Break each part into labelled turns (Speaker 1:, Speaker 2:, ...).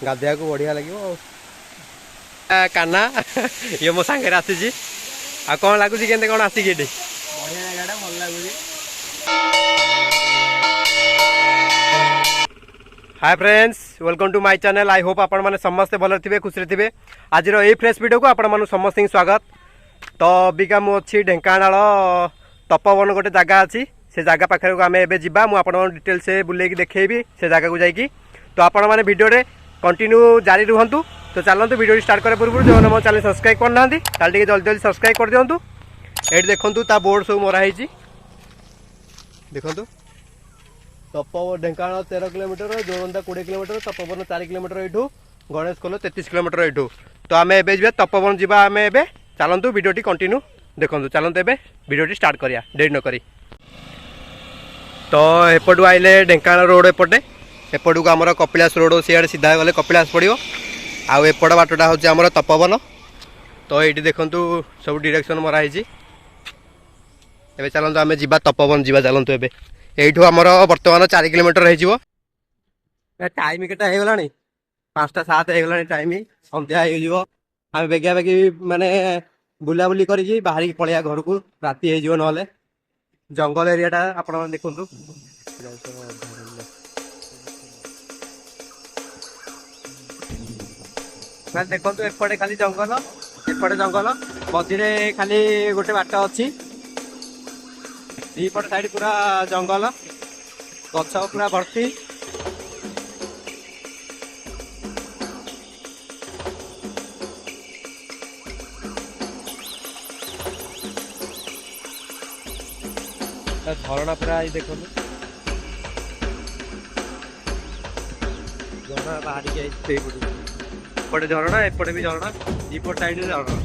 Speaker 1: गाधेया को बढ़िया लगे काना ये मो सांगे आसी आ कौन लगुच के कौन आसिक ये
Speaker 2: बढ़िया जगह भल लगुच।
Speaker 1: Hi friends welcome to my channel. I hope आपण मैंने समस्ते भल थे खुशी थे। आज ये फ्रेश वीडियो को आपण मन समस्त स्वागत। तो अबिका मुझे ढेंकानाल तपोवन गोटे जगह अच्छी से जगह पाखे आम एवं जा मुझे डिटेल से बुले देखेबी से जगह को जाकि। तो आपण मैंने वीडियो कंटिन्यू जारी रुहतु। तो चलते वीडियो स्टार्ट करने पूर्व जो मो चैनल सब्सक्राइब करना जल्दी जल्दी सब्सक्राइब कर दिंतु। ये देखु ता बोर्ड सब मराही देखु Tapovan Dhenkanal 13 kilometre, Joranda 20 kilometre, Tapovan 4 kilometre यू, गणेश खोल 33 किलोमीटर यू। तो आम एवं जा तपोवन जा आम ए चलतु वीडियो कंटिन्यू देखो। चलते ए वीडियो स्टार्ट करिया डेरी नक। तो एपटू आइले ढेंकानाल रोड एपटे एपटू को आमर कपिलास रोड सियाड़े सीधा गले कपिलास पड़ो। आउ एपट बाटटा हूँ आमर तपोवन। तो ये देखु सब डायरेक्शन मराही। एबे चलते आम जा तपोवन जा चलतु ए यू आमर बर्तमान 4 किलोमीटर हो। टाइम केटा हो गला 5:07 हो टाइम सन्ध्या हो। आम बेगिया बेगी माने बुलाबुली करी बाहर पलैया घर को राति हो ना जंगल एरियाटा आप देखु। देखो एपटे खाली जंगल एपटे जंगल मझे खाली गोटे बाट अच्छी दीपट साइड पूरा जंगल गछ पूरा भर्ती। झरणा पूरा देखो झरणा बाहर एपटे झरणा एपटे भी झरणा दीपट साइड झरणा।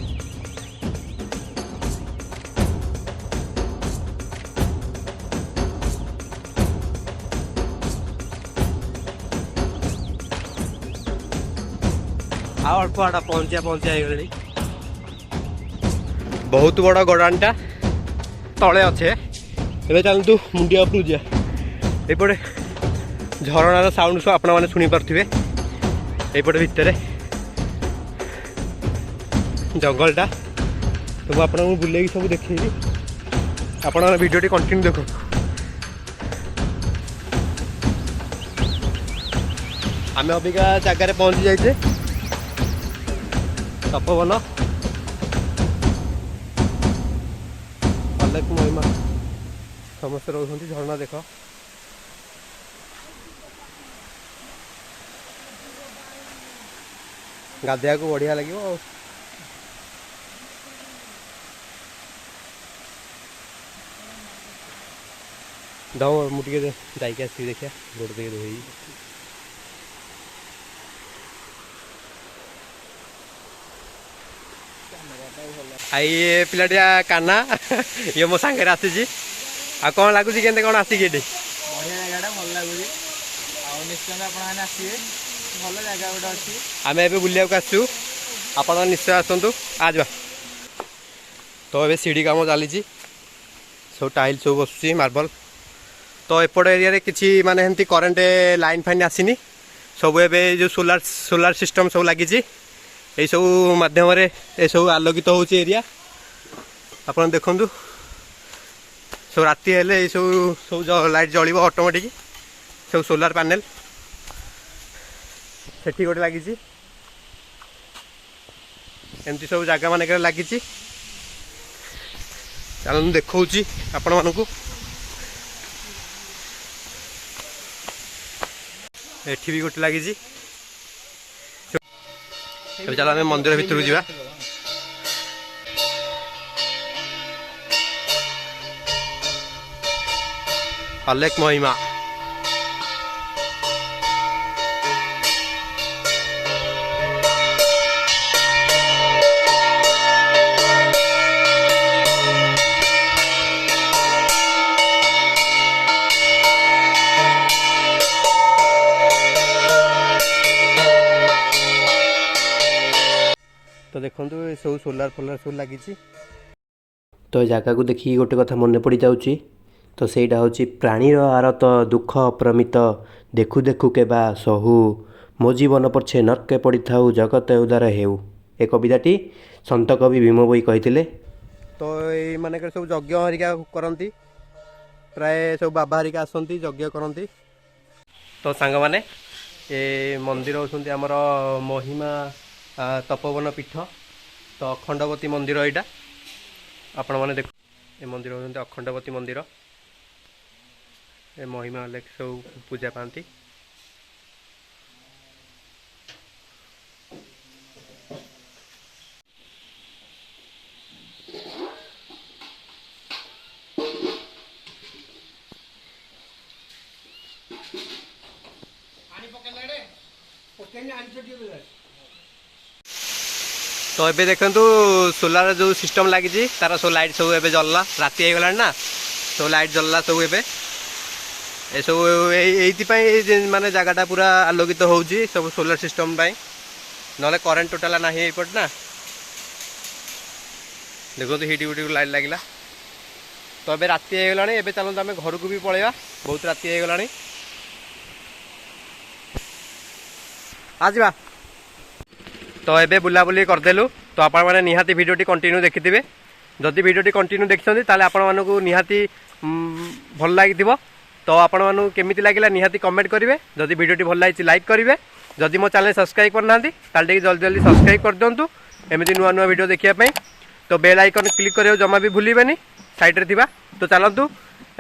Speaker 1: अल्प बाटा पहुंचा गली बहुत बड़ गड़ानटा तले अच्छे। ए चलतु मुंडिया उपरू जा एपटे झरणार साउंड सब आपण मैंने शुणी पारे। एपटे भितर जंगलटा तो मुझे आपको बुले सब देखी आप वीडियो कंटिन्यू देखो। आम अबिका जगार पहुँची जाइए तपोवन अलेख महिमा समस्त रोच झरना देख। गाधेया को बढ़िया लगे दाऊ मुझे जाइए आस देखिए रोड देखे धोई। ये पिलाटिया काना ये मो सांगे आसी आ कौन लगुच के कौन आसिक ये
Speaker 2: बढ़िया जगह भल लगुच। निश्चय आसवे भल जगह गोटे अच्छी
Speaker 1: आम ए बुलिया आसु आप निश्चय आसतु आज। तो ये सीढ़ी काम चली सब टाइल सब बस मार्बल। तो एपट एरिया रे किसी माने हेंती करेंट लाइन फाइन आसीनी सब ए जो सोलार सिस्टम सब लगी यही सब मध्यम सब आलोकित हो एरिया आप देखु सब राति हेले सब सब लाइट जल ऑटोमेटिक सब सोलार पैनल सेठी गोटे लगी एमती सब जगह मान लगी। चल देखा आपण मानू एठी भी गोटे लगी। चल आम मंदिर भितर जा अलेख महिमा। तो देखो सब सोलार फोलार सब लगी। तो जगह को देखिए गोटे कथा मन पड़ जाऊँगी। तो ସେଇଟା ହେଉଛି ପ୍ରାଣୀର ଆରତ ଦୁଃଖ ଅପ୍ରମିତ ଦେଖୁ ଦେଖୁ କେବା ସହୁ
Speaker 3: ମୋ ଜୀବନ ପଛେ ନର୍କେ ପଡ଼ିଥାଉ ଜଗତ ଉଦାର ହେଉ ଏ କବିତାଟି ସନ୍ଥ କବି ଭୀମ ଭୋଇ କହିଥିଲେ।
Speaker 1: ତ ଏଇମାନଙ୍କର ସବୁ ଯଜ୍ଞ ହରିକା କରନ୍ତି, ପ୍ରାୟ ସବୁ ବାବା ହରିକା ଆସନ୍ତି ଯଜ୍ଞ କରନ୍ତି। ତ ସାଙ୍ଗମାନେ ଏ ମନ୍ଦିର ହେଉଛନ୍ତି ଆମର ମହିମା ତପୋବନ ପୀଠ। ତ ଅଖଣ୍ଡବତୀ ମନ୍ଦିର ଏଇଟା ଆପଣମାନେ ଦେଖ, ଏ ମନ୍ଦିର ହେଉଛନ୍ତି ଅଖଣ୍ଡବତୀ ମନ୍ଦିର। ଏ ମହିମା ଲେଖ ସବୁ ପୂଜା ପାଆନ୍ତି। तो ये देखु सोलार जो सिस्टम लगी तार सब लाइट सब ए जल्ला, राति हो गला ना, सब लाइट जल्ला सब ए सब ये माने जगटा पूरा आलोकित हो सब सोलार सिस्टम ना करेन्ट टोटाल ना एपट ना। देखो हिट गुटी लाइट लगे तो ये राति हो गला। एवं चलते आम घर को भी पलैया, बहुत राति हो गला। आज तो ये बुलाबुली करदेलु। तो आपण मैंने निहाती भिडियोटी कंटिन्यू देखिथे। जदि भिडियोटी कंटिन्यू देखते ताले आपण मानू निहाती भल लगी। तो आपण मानू केमिति लागिला निहाती कमेंट करेंगे। जदि भिडियोटी भल लगी लाइक करेंगे। जदि मो चैनल सब्सक्राइब करना ताले जल्दी जल्दी सब्सक्राइब कर दिंतु एमती नुआ नुआ भिडियो देखापी। तो बेल आइकन क्लिक करियो जमा भी भूलिबेनी साइड रे थिबा। तो चलतु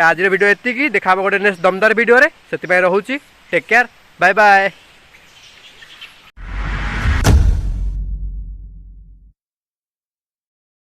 Speaker 1: आज भिडियो एतिकी, देखा गोटे नेक्स्ट दमदार भिडियो रे। से रोची टेक केयर, बाय बाय।